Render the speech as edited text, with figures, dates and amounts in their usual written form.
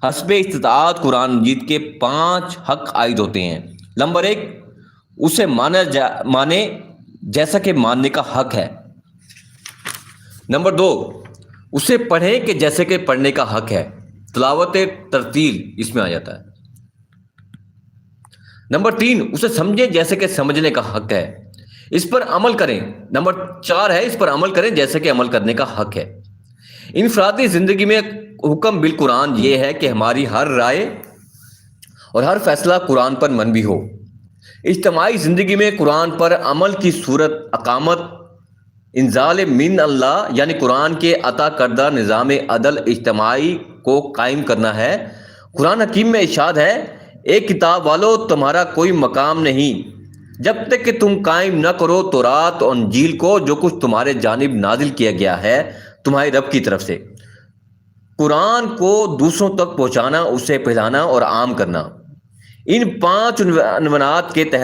حسب استطاعت قرآن مجید کے 5 حق عائد ہوتے ہیں۔ نمبر 1، اسے مانے جیسا کہ ماننے کا حق ہے۔ نمبر 2، اسے پڑھیں کہ جیسے کہ پڑھنے کا حق ہے، تلاوت ترتیل اس میں آ جاتا ہے۔ نمبر 3، اسے سمجھیں جیسے کہ سمجھنے کا حق ہے، اس پر عمل کریں۔ نمبر 4 ہے، اس پر عمل کریں جیسے کہ عمل کرنے کا حق ہے۔ انفرادی زندگی میں حکم بالقرآن یہ ہے کہ ہماری ہر رائے اور ہر فیصلہ قرآن پر مبنی ہو۔ اجتماعی زندگی میں قرآن پر عمل کی صورت اقامت انزال من اللہ، یعنی قرآن کے عطا کردہ نظام عدل اجتماعی کو قائم کرنا ہے۔ قرآن حکیم میں ارشاد ہے، ایک کتاب والو تمہارا کوئی مقام نہیں جب تک کہ تم قائم نہ کرو تورات اور انجیل کو، جو کچھ تمہارے جانب نازل کیا گیا ہے تمہارے رب کی طرف سے۔ قرآن کو دوسروں تک پہنچانا، اسے پھیلانا اور عام کرنا، ان 5 عنوانات کے تحت